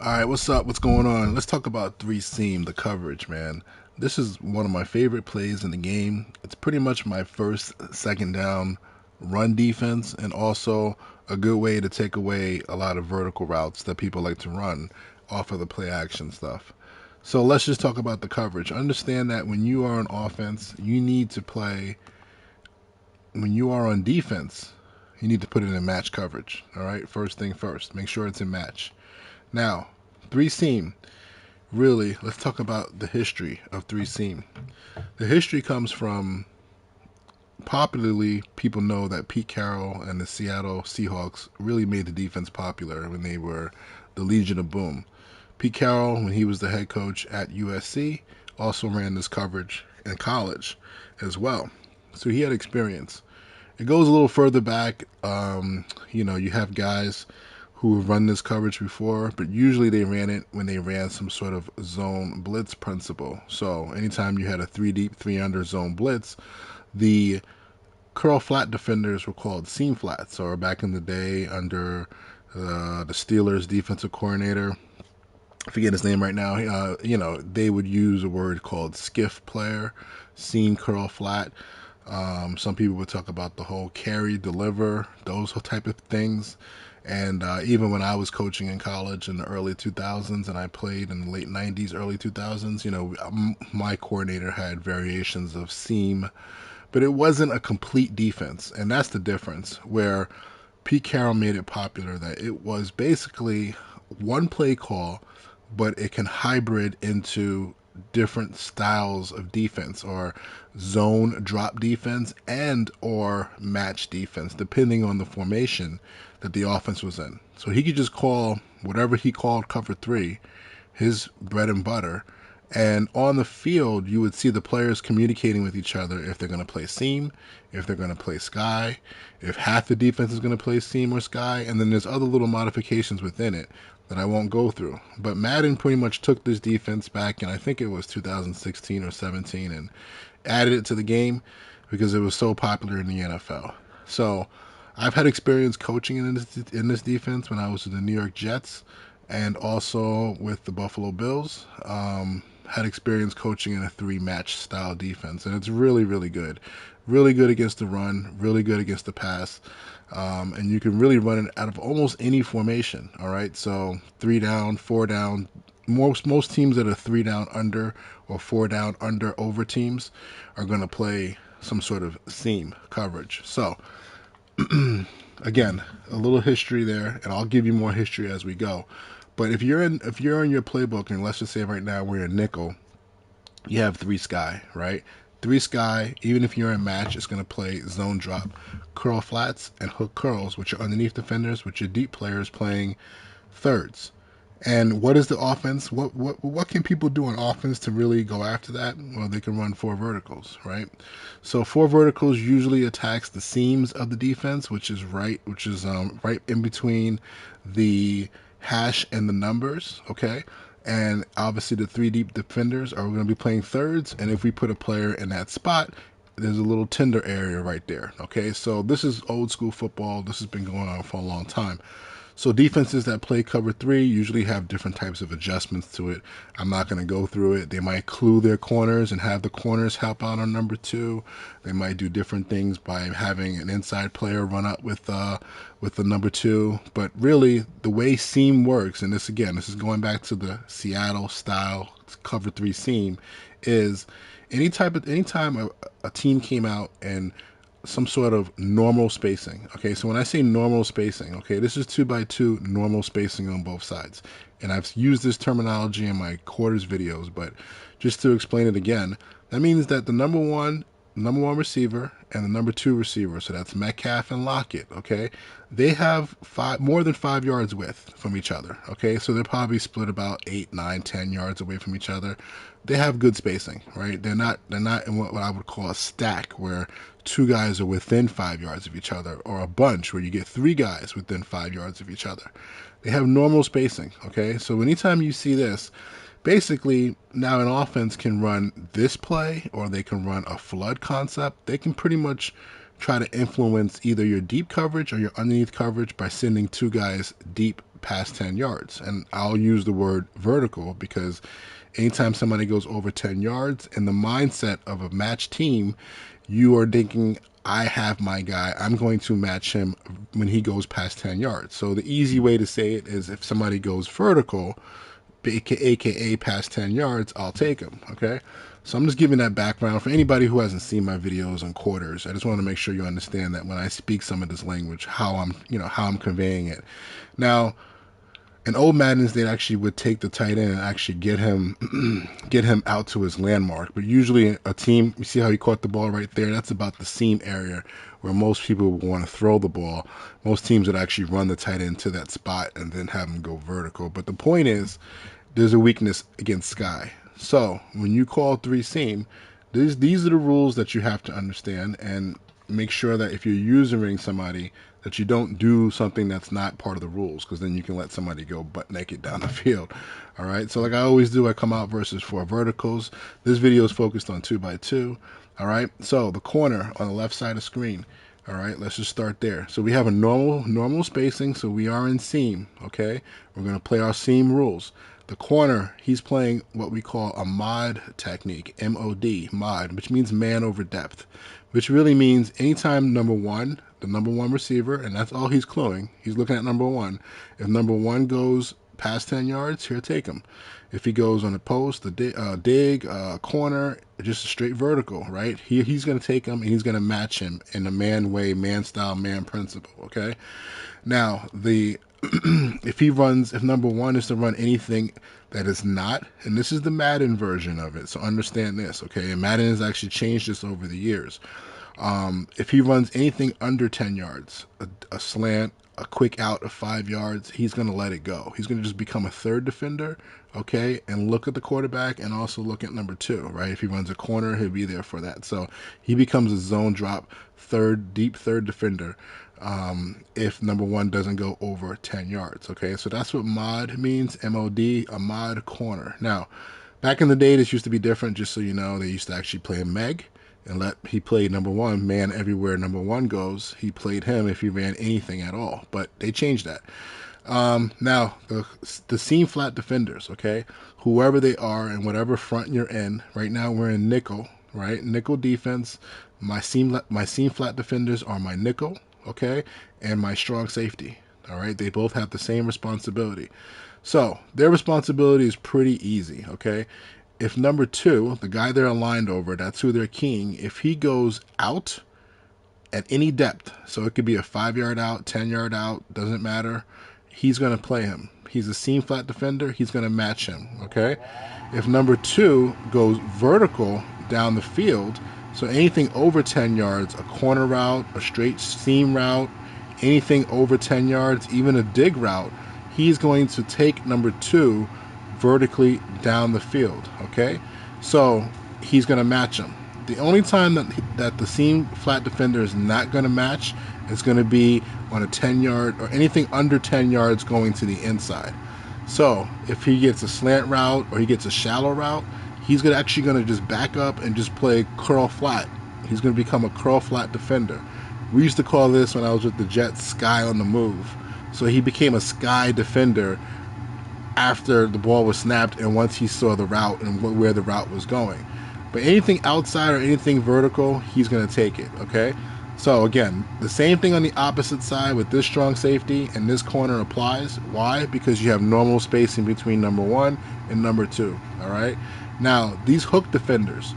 All right, what's up? What's going on? Let's talk about three seam, the coverage, man. This is one of my favorite plays in the game. It's pretty much my first, second down run defense, and also a good way to take away a lot of vertical routes that people like to run off of the play action stuff. So let's just talk about the coverage. Understand that when you are on offense, you need to play, when you are on defense, you need to put it in match coverage. All right, first thing first, make sure it's in match. Now, three seam. Really, let's talk about the history of three seam. The history comes from, popularly, people know that Pete Carroll and the Seattle Seahawks really made the defense popular when they were the Legion of Boom. Pete Carroll, when he was the head coach at USC, also ran this coverage in college as well. So he had experience. It goes a little further back. You have guys who have run this coverage before, but usually they ran it when they ran some sort of zone blitz principle. So anytime you had a three deep, three under zone blitz, the curl flat defenders were called seam flats. Or back in the day, under the Steelers defensive coordinator, I forget his name right now. They would use a word called skiff player, seam curl flat. Some people would talk about the whole carry, deliver, those type of things. And even when I was coaching in college in the early 2000s and I played in the late 90s, early 2000s, my coordinator had variations of seam, but it wasn't a complete defense. And that's the difference where Pete Carroll made it popular, that it was basically one play call, but it can hybrid into different styles of defense, or zone drop defense and or match defense, depending on the formation that the offense was in. So he could just call whatever he called cover three his bread and butter, and on the field you would see the players communicating with each other if they're going to play seam, if they're going to play sky, if half the defense is going to play seam or sky, and then there's other little modifications within it that I won't go through. But Madden pretty much took this defense back in, I think it was 2016 or 17, and added it to the game because it was so popular in the NFL. So I've had experience coaching in this defense when I was with the New York Jets and also with the Buffalo Bills. Had experience coaching in a three match style defense, and it's really, really good. Really good against the run, really good against the pass. And you can really run it out of almost any formation. All right, so three down, four down. Most teams that are three down under or four down under over teams are going to play some sort of seam coverage. So again, a little history there, and I'll give you more history as we go. But if you're in your playbook, and let's just say right now we're in nickel, you have three sky, right? Three sky, even if you're in match, it's going to play zone drop, curl flats, and hook curls, which are underneath defenders, which are deep players playing thirds. And what is the offense? What can people do on offense to really go after that? Well, they can run four verticals, right? So four verticals usually attacks the seams of the defense, which is right in between the hash and the numbers, okay? And obviously the three deep defenders are going to be playing thirds, and if we put a player in that spot, there's a little tender area right there, okay? So this is old school football. This has been going on for a long time. So defenses that play cover three usually have different types of adjustments to it. I'm not going to go through it. They might clue their corners and have the corners help out on number two. They might do different things by having an inside player run up with the number two. But really, the way seam works, and this is going back to the Seattle style cover three seam, is anytime a team came out and some sort of normal spacing. Okay, so when I say normal spacing, okay, this is 2x2 normal spacing on both sides. And I've used this terminology in my quarters videos, but just to explain it again, that means that the number one receiver and the number two receiver, so that's Metcalf and Lockett, okay, they have more than 5 yards width from each other, okay, so they're probably split about 8, 9, 10 yards away from each other. They have good spacing, right? They're not in what I would call a stack, where two guys are within 5 yards of each other, or a bunch where you get three guys within 5 yards of each other. They have normal spacing, okay? So anytime you see this, basically now an offense can run this play, or they can run a flood concept. They can pretty much try to influence either your deep coverage or your underneath coverage by sending two guys deep past 10 yards. And I'll use the word vertical because anytime somebody goes over 10 yards, in the mindset of a match team, you are thinking, I have my guy, I'm going to match him when he goes past 10 yards. So the easy way to say it is if somebody goes vertical, aka past 10 yards, I'll take him. Okay, so I'm just giving that background for anybody who hasn't seen my videos on quarters. I just want to make sure you understand that when I speak some of this language, how I'm conveying it. Now, in old Maddens, they actually would take the tight end and actually get him get him out to his landmark. But usually a team, you see how he caught the ball right there? That's about the seam area where most people would want to throw the ball. Most teams would actually run the tight end to that spot and then have him go vertical. But the point is, there's a weakness against Sky. So when you call three seam, these are the rules that you have to understand, and make sure that if you're using somebody, that you don't do something that's not part of the rules, because then you can let somebody go butt naked down the field. All right, so like I always do, I come out versus 4 verticals. This video is focused on 2x2. All right, so the corner on the left side of the screen. All right, let's just start there. So we have a normal spacing, so we are in seam. Okay, we're going to play our seam rules. The corner, he's playing what we call a mod technique, M-O-D, mod, which means man over depth, which really means anytime the number one receiver, and that's all he's cluing, he's looking at number 1. If number 1 goes past 10 yards, he'll take him. If he goes on a post, a corner, just a straight vertical, right? He's going to take him and he's going to match him in a man way, man style, man principle, okay? Now, if number 1 is to run anything that is not, and this is the Madden version of it, so understand this, okay? And Madden has actually changed this over the years. If he runs anything under 10 yards, a slant, a quick out of 5 yards, he's going to let it go. He's going to just become a third defender, okay, and look at the quarterback and also look at number 2, right? If he runs a corner, he'll be there for that. So he becomes a zone drop deep third defender if number 1 doesn't go over 10 yards, okay? So that's what mod means, M-O-D, a mod corner. Now, back in the day, this used to be different, just so you know. They used to actually play a Meg, and he played number 1, man everywhere number 1 goes. He played him if he ran anything at all, but they changed that. Now, the seam flat defenders, okay, whoever they are and whatever front you're in, right now we're in nickel, right? Nickel defense. My seam flat defenders are my nickel, okay, and my strong safety. All right, they both have the same responsibility. So their responsibility is pretty easy, okay? If number 2, the guy they're aligned over, that's who they're keying, if he goes out at any depth, so it could be a 5-yard out, 10-yard out, doesn't matter, he's going to play him. He's a seam flat defender, he's going to match him, okay? If number 2 goes vertical down the field, so anything over 10 yards, a corner route, a straight seam route, anything over 10 yards, even a dig route, he's going to take number 2 vertically down the field, okay? So he's going to match him. The only time that the seam flat defender is not going to match is going to be on a 10-yard or anything under 10 yards going to the inside. So if he gets a slant route or he gets a shallow route, he's actually going to just back up and just play curl flat. He's going to become a curl flat defender. We used to call this, when I was with the Jets, sky on the move. So he became a sky defender after the ball was snapped and once he saw the route and where the route was going. But anything outside or anything vertical, he's going to take it, okay? So again, the same thing on the opposite side with this strong safety and this corner applies. Why? Because you have normal spacing between number 1 and number 2, all right? Now, these hook defenders,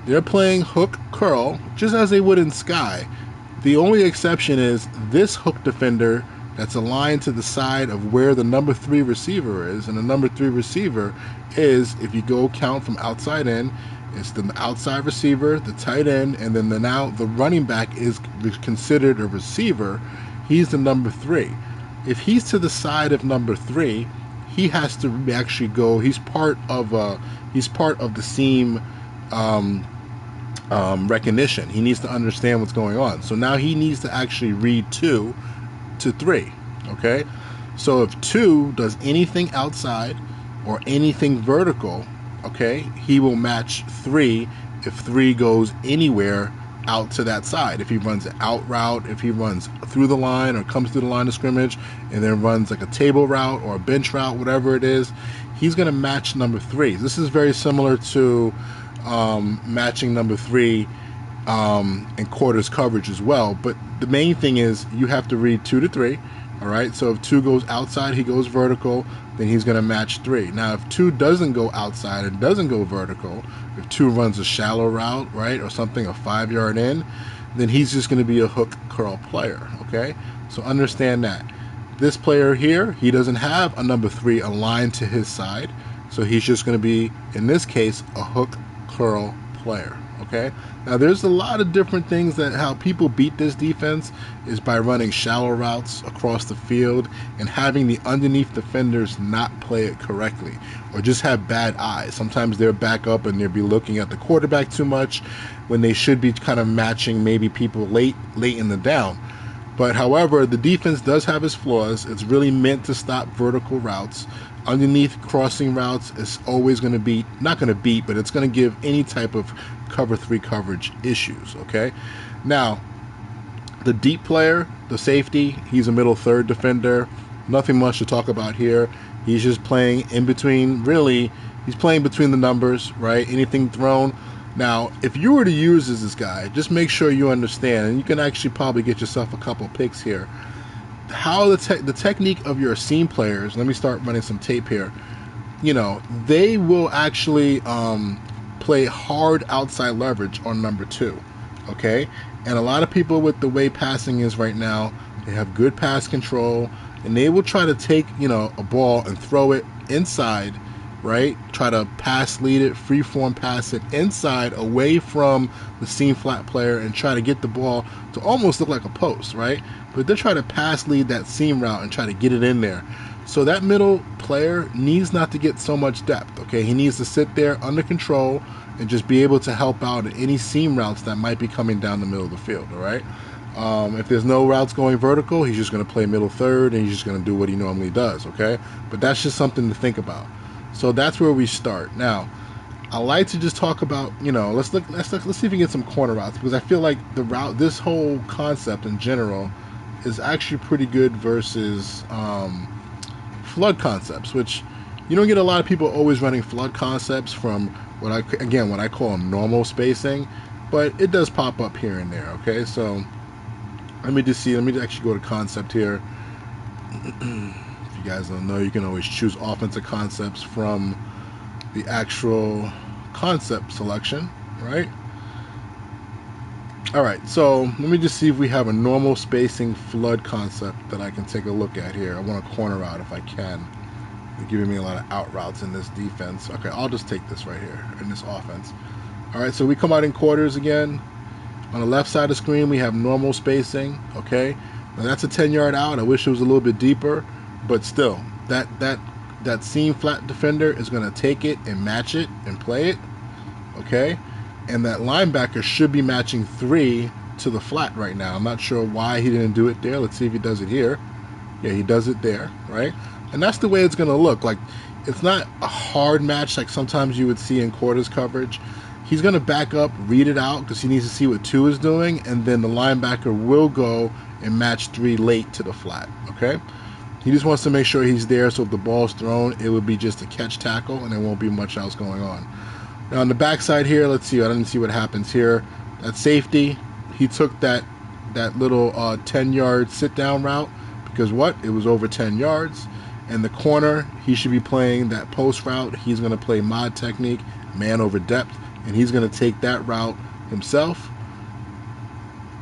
they're playing hook curl just as they would in Sky. The only exception is this hook defender that's aligned to the side of where the number 3 receiver is, and the number 3 receiver is, if you go count from outside in, it's the outside receiver, the tight end, and then the running back is considered a receiver. He's the number 3. If he's to the side of number 3, he has to actually go. He's part of the seam recognition. He needs to understand what's going on. So now he needs to actually read 2 to 3, okay? So if 2 does anything outside or anything vertical, okay, he will match 3 if 3 goes anywhere out to that side. If he runs an out route, if he runs through the line or comes through the line of scrimmage and then runs like a table route or a bench route, whatever it is, he's going to match number 3. This is very similar to matching number 3 in quarters coverage as well. But the main thing is you have to read 2 to 3. All right, so if 2 goes outside, he goes vertical, then he's going to match 3. Now, if 2 doesn't go outside and doesn't go vertical, if 2 runs a shallow route, right, or something, a 5-yard in, then he's just going to be a hook curl player, okay? So understand that. This player here, he doesn't have a number 3 aligned to his side, so he's just going to be, in this case, a hook curl player. Okay. Now there's a lot of different things that how people beat this defense is by running shallow routes across the field and having the underneath defenders not play it correctly or just have bad eyes. Sometimes they're back up and they'll be looking at the quarterback too much when they should be kind of matching maybe people late in the down. But however, the defense does have its flaws. It's really meant to stop vertical routes. Underneath crossing routes is always going to be, not going to beat, but it's going to give any type of cover 3 coverage issues, okay? Now, the deep player, the safety, he's a middle third defender. Nothing much to talk about here. He's just playing in between, really, he's playing between the numbers, right? Anything thrown. Now, if you were to use this guy, just make sure you understand, and you can actually probably get yourself a couple picks here, how the technique of your seam players, let me start running some tape here, you know, they will actually play hard outside leverage on number 2, okay? And a lot of people with the way passing is right now, they have good pass control, and they will try to take, you know, a ball and throw it inside, right? Try to pass lead it, freeform pass it inside away from the seam flat player and try to get the ball to almost look like a post, right? But they're trying to pass lead that seam route and try to get it in there. So that middle player needs not to get so much depth, okay? He needs to sit there under control and just be able to help out in any seam routes that might be coming down the middle of the field, all right? If there's no routes going vertical, he's just going to play middle third and he's just going to do what he normally does, okay? But that's just something to think about. So that's where we start. Now, I like to just talk about, you know, let's see if we can get some corner routes, because I feel like this whole concept in general is actually pretty good versus flood concepts, which you don't get a lot of people always running flood concepts from what I call normal spacing, but it does pop up here and there, okay? So let me actually go to concept here. If you guys don't know, you can always choose offensive concepts from the actual concept selection, right? All right, so let me just see if we have a normal spacing flood concept that I can take a look at here. I want a corner route if I can. They're giving me a lot of out routes in this defense. Okay, I'll just take this right here in this offense. All right, so we come out in quarters again. On the left side of the screen, we have normal spacing, okay? Now that's a 10-yard out. I wish it was a little bit deeper, but still, that seam flat defender is going to take it and match it and play it, okay? And that linebacker should be matching 3 to the flat right now. I'm not sure why he didn't do it there. Let's see if he does it here. Yeah, he does it there, right? And that's the way it's going to look. Like, it's not a hard match like sometimes you would see in quarters coverage. He's going to back up, read it out, because he needs to see what 2 is doing, and then the linebacker will go and match 3 late to the flat, okay? He just wants to make sure he's there, so if the ball's thrown, it would be just a catch tackle, and there won't be much else going on. Now, on the backside here, let's see. I didn't see what happens here. That safety, he took that little 10-yard sit-down route, because what? It was over 10 yards. And the corner, he should be playing that post route. He's going to play mod technique, man over depth, and he's going to take that route himself,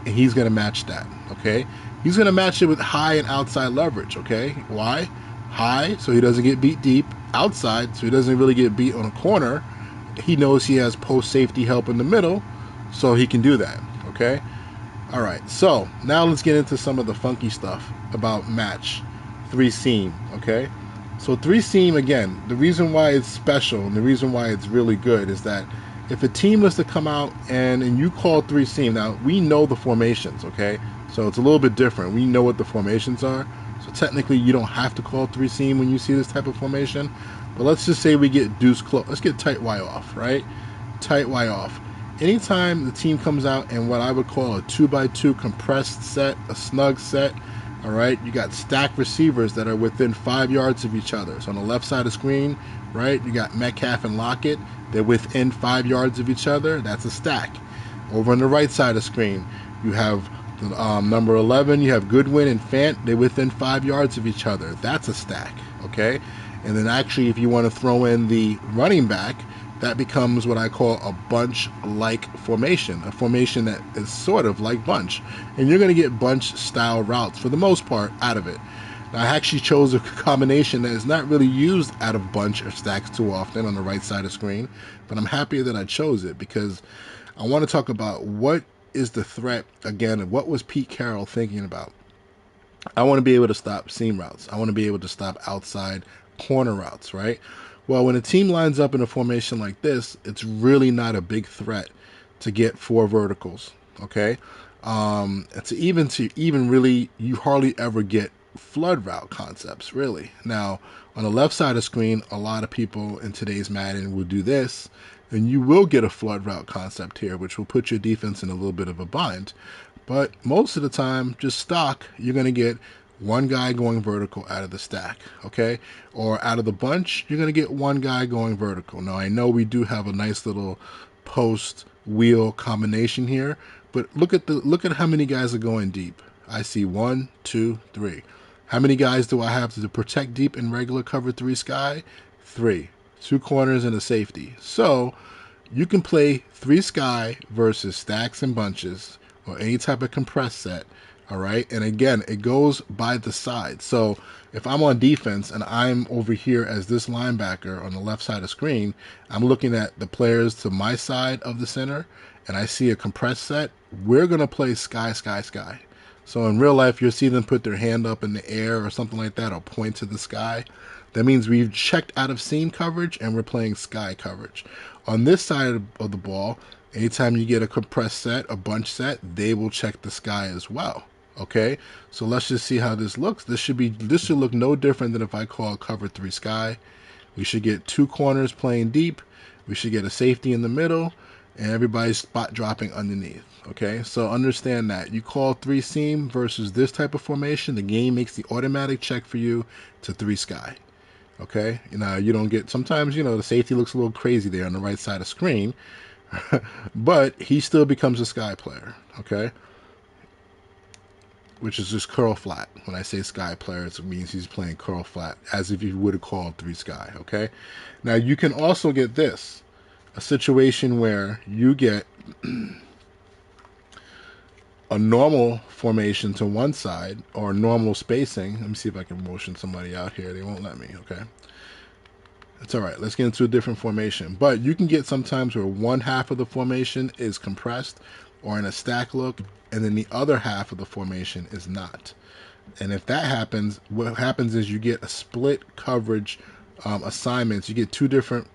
and he's going to match that, okay? He's going to match it with high and outside leverage, okay? Why? High, so he doesn't get beat deep. Outside, so he doesn't really get beat on a corner. He knows he has post safety help in the middle, so he can do that, okay? All right, so now let's get into some of the funky stuff about match 3 seam, okay? So 3 seam, again, the reason why it's special and the reason why it's really good is that if a team was to come out and you call 3 seam, now we know the formations, okay? So it's a little bit different. We know what the formations are. So technically you don't have to call 3 seam when you see this type of formation. But let's just say we get deuce close. Let's get tight Y off, right? Tight Y off. anytime the team comes out in what I would call a 2x2 compressed set, a snug set, all right, you got stacked receivers that are within 5 yards of each other. So on the left side of the screen, right, you got Metcalf and Lockett. They're within 5 yards of each other. That's a stack. Over on the right side of the screen, you have number 11. You have Goodwin and Fant. They're within 5 yards of each other. That's a stack. Okay, and then actually, if you want to throw in the running back, that becomes what I call a bunch-like formation, a formation that is sort of like bunch. And you're going to get bunch-style routes for the most part out of it. Now, I actually chose a combination that is not really used out of bunch or stacks too often on the right side of the screen, but I'm happy that I chose it because I want to talk about what is the threat, again, what was Pete Carroll thinking about? I want to be able to stop seam routes. I want to be able to stop outside corner routes, right? Well, when a team lines up in a formation like this, it's really not a big threat to get four verticals, okay? To even really, you hardly ever get flood route concepts, really. Now, on the left side of the screen, a lot of people in today's Madden will do this, and you will get a flood route concept here, which will put your defense in a little bit of a bind. But most of the time, just stock, you're going to get one guy going vertical out of the stack, okay? Or out of the bunch, you're going to get one guy going vertical. Now, I know we do have a nice little post wheel combination here, but look at how many guys are going deep. I see 1, 2, 3. How many guys do I have to protect deep in regular cover 3 sky? 3. 2 corners and a safety. So you can play 3 sky versus stacks and bunches or any type of compressed set. All right. And again, it goes by the side. So if I'm on defense and I'm over here as this linebacker on the left side of the screen, I'm looking at the players to my side of the center and I see a compressed set. We're going to play sky, sky, sky. So in real life, you'll see them put their hand up in the air or something like that or point to the sky. That means we've checked out of seam coverage and we're playing sky coverage. On this side of the ball, anytime you get a compressed set, a bunch set, they will check the sky as well. Okay, so let's just see how this looks. This should look no different than if I call cover 3 sky. We should get 2 corners playing deep. We should get a safety in the middle, and everybody's spot dropping underneath. Okay, so understand that you call 3 seam versus this type of formation, the game makes the automatic check for you to 3 sky. Okay, now you don't get, sometimes, the safety looks a little crazy there on the right side of the screen, but he still becomes a sky player. Okay, which is just curl flat. When I say sky player, it means he's playing curl flat, as if you would have called 3 sky, okay? Now, you can also get this, a situation where you get a normal formation to one side, or normal spacing. Let me see if I can motion somebody out here. They won't let me, okay? It's all right. Let's get into a different formation. But you can get sometimes where one half of the formation is compressed or in a stack look, and then the other half of the formation is not. And if that happens, what happens is you get a split coverage assignments. You get 2 different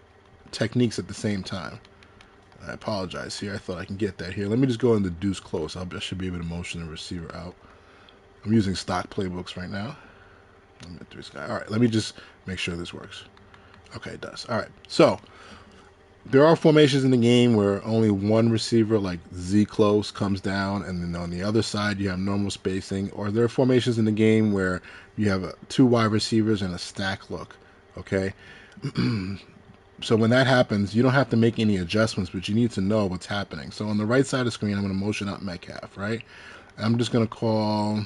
techniques at the same time. I apologize here. I thought I can get that here. Let me just go into deuce close. I should be able to motion the receiver out. I'm using stock playbooks right now. All right, let me just make sure this works. Okay, it does. All right, so there are formations in the game where only one receiver, like Z close, comes down, and then on the other side you have normal spacing. Or there are formations in the game where you have 2 wide receivers and a stack look. Okay, so when that happens, you don't have to make any adjustments, but you need to know what's happening. So on the right side of the screen, I'm going to motion out Metcalf, right? I'm just going to call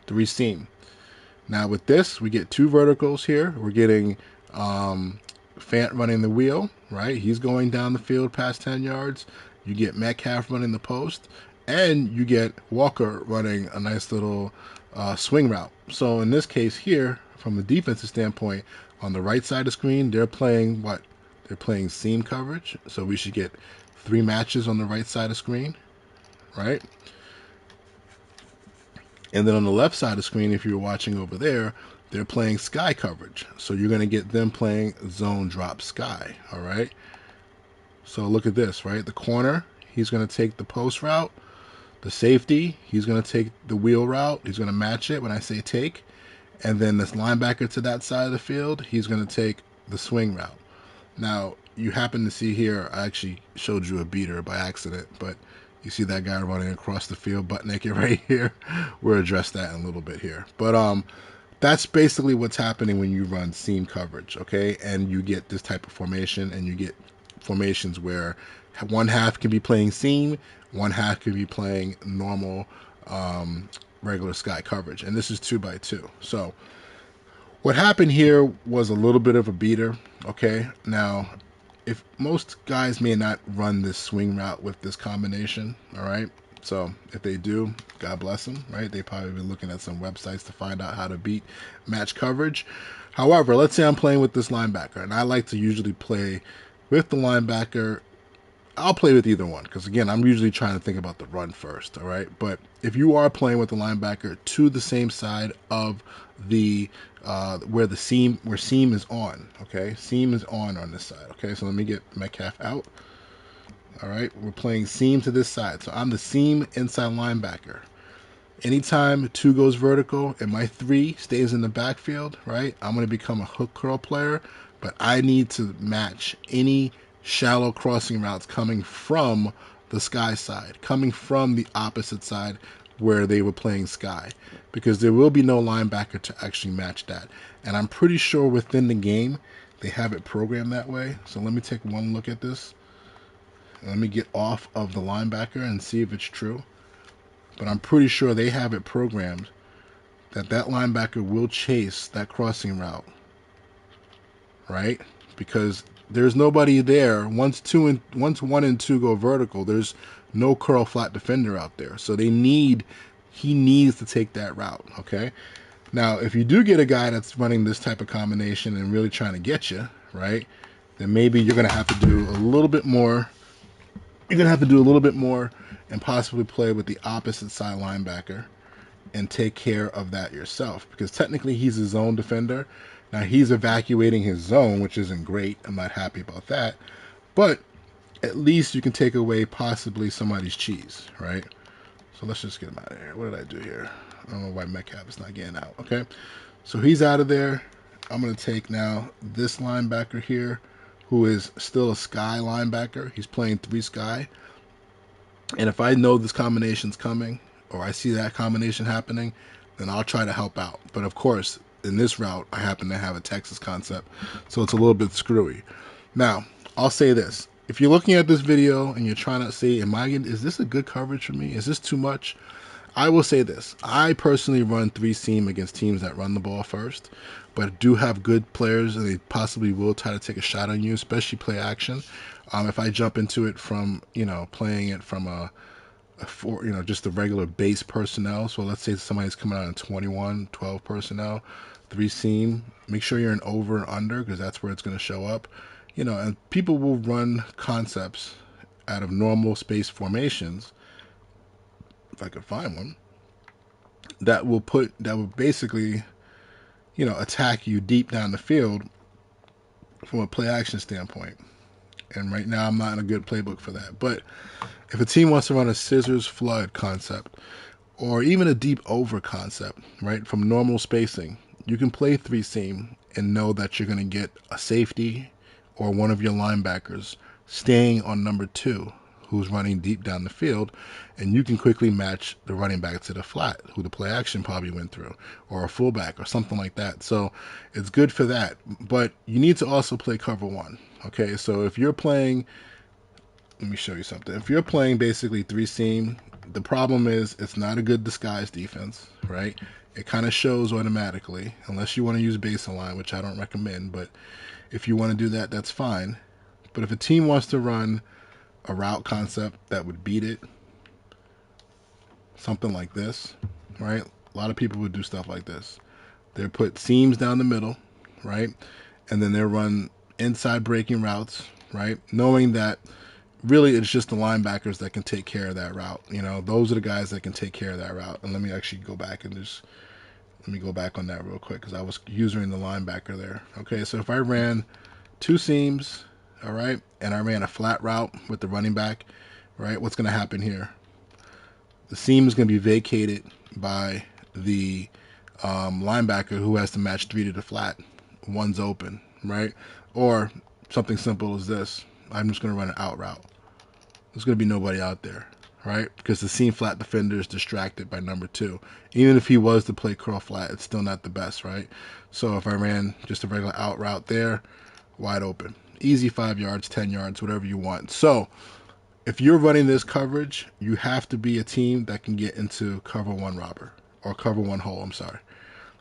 3 seam. Now with this, we get 2 verticals here. We're getting Fant running the wheel, right? He's going down the field past 10 yards. You get Metcalf running the post, and you get Walker running a nice little swing route. So in this case here, from a defensive standpoint, on the right side of the screen, they're playing what? They're playing seam coverage. So we should get 3 matches on the right side of the screen, right? And then on the left side of the screen, if you're watching over there, they're playing sky coverage. So you're going to get them playing zone drop sky, all right? So look at this, right? The corner, he's going to take the post route. The safety, he's going to take the wheel route. He's going to match it when I say take. And then this linebacker to that side of the field, he's going to take the swing route. Now, you happen to see here, I actually showed you a beater by accident, but you see that guy running across the field butt naked right here. We'll address that in a little bit here. But that's basically what's happening when you run seam coverage, okay? And you get this type of formation, and you get formations where one half can be playing seam, one half can be playing normal regular sky coverage, and this is 2x2. So what happened here was a little bit of a beater, okay? Now, if most guys may not run this swing route with this combination, all right? So if they do, God bless them, right? They probably been looking at some websites to find out how to beat match coverage. However, let's say I'm playing with this linebacker, and I like to usually play with the linebacker. I'll play with either one because, again, I'm usually trying to think about the run first, all right? But if you are playing with the linebacker to the same side of the where seam is on, okay? Seam is on this side, okay? So let me get Metcalf out. All right, we're playing seam to this side. So I'm the seam inside linebacker. Anytime 2 goes vertical and my 3 stays in the backfield, right, I'm going to become a hook curl player, but I need to match any shallow crossing routes coming from the sky side, coming from the opposite side where they were playing sky, because there will be no linebacker to actually match that. And I'm pretty sure within the game they have it programmed that way. So let me take one look at this. Let me get off of the linebacker and see if it's true. But I'm pretty sure they have it programmed that that linebacker will chase that crossing route, right? Because there's nobody there. Once 1 and 2 go vertical, there's no curl flat defender out there. So he needs to take that route, okay? Now, if you do get a guy that's running this type of combination and really trying to get you, right, then maybe you're going to have to do a little bit more. You're going to have to do a little bit more and possibly play with the opposite side linebacker and take care of that yourself, because technically he's a zone defender. Now he's evacuating his zone, which isn't great. I'm not happy about that, but at least you can take away possibly somebody's cheese, right? So let's just get him out of here. What did I do here? I don't know why Metcalf is not getting out. Okay, so he's out of there. I'm going to take now this linebacker here, who is still a sky linebacker. He's playing 3 sky. And if I know this combination's coming, or I see that combination happening, then I'll try to help out. But of course, in this route, I happen to have a Texas concept, so it's a little bit screwy. Now, I'll say this. If you're looking at this video and you're trying to see, is this a good coverage for me? Is this too much? I will say this. I personally run 3 seam against teams that run the ball first, but do have good players, and they possibly will try to take a shot on you, especially play action. If I jump into it from, playing it from just the regular base personnel. So let's say somebody's coming out in 21, 12 personnel, 3 seam. Make sure you're in over and under, because that's where it's going to show up. And people will run concepts out of normal space formations, if I could find one, that will basically, attack you deep down the field from a play action standpoint. And right now I'm not in a good playbook for that. But if a team wants to run a scissors flood concept, or even a deep over concept, right, from normal spacing, you can play 3 seam and know that you're going to get a safety or one of your linebackers staying on number 2, who's running deep down the field, and you can quickly match the running back to the flat, who the play action probably went through, or a fullback or something like that. So it's good for that. But you need to also play cover 1. Okay, so if you're playing, let me show you something. If you're playing basically 3 seam, the problem is it's not a good disguise defense, right? It kind of shows automatically, unless you want to use baseline, which I don't recommend. But if you want to do that, that's fine. But if a team wants to run a route concept that would beat it, something like this, right? A lot of people would do stuff like this. They put seams down the middle, right? And then they run inside breaking routes, right? Knowing that really it's just the linebackers that can take care of that route. Those are the guys that can take care of that route. And let me actually go back and let me go back on that real quick, because I was using the linebacker there. Okay, so if I ran 2 seams, all right, and I ran a flat route with the running back, right, what's going to happen here? The seam is going to be vacated by the linebacker, who has to match 3 to the flat. 1's open, right? Or something simple as this. I'm just going to run an out route. There's going to be nobody out there, right? Because the seam flat defender is distracted by number 2. Even if he was to play curl flat, it's still not the best, right? So if I ran just a regular out route there, wide open. Easy 5 yards, 10 yards, whatever you want. So if you're running this coverage, you have to be a team that can get into cover 1 robber or cover 1 hole, I'm sorry.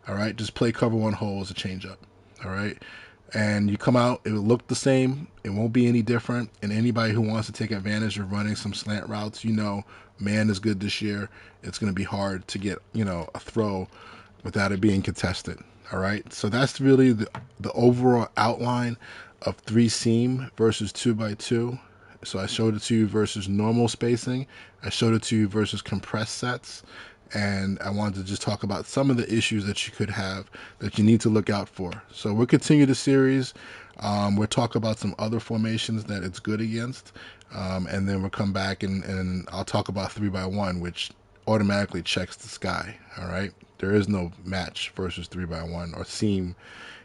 All right, just play cover 1 hole as a changeup. All right, and you come out, it will look the same. It won't be any different. And anybody who wants to take advantage of running some slant routes, man is good this year. It's going to be hard to get, a throw without it being contested. All right, so that's really the overall outline of 3-seam versus 2x2. So I showed it to you versus normal spacing. I showed it to you versus compressed sets. And I wanted to just talk about some of the issues that you could have that you need to look out for. So we'll continue the series. We'll talk about some other formations that it's good against. And then we'll come back and I'll talk about 3x1, which automatically checks the sky. All right. There is no match versus 3x1 or seam.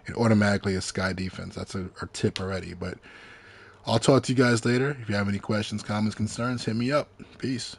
It automatically is sky defense. That's our tip already. But I'll talk to you guys later. If you have any questions, comments, concerns, hit me up. Peace.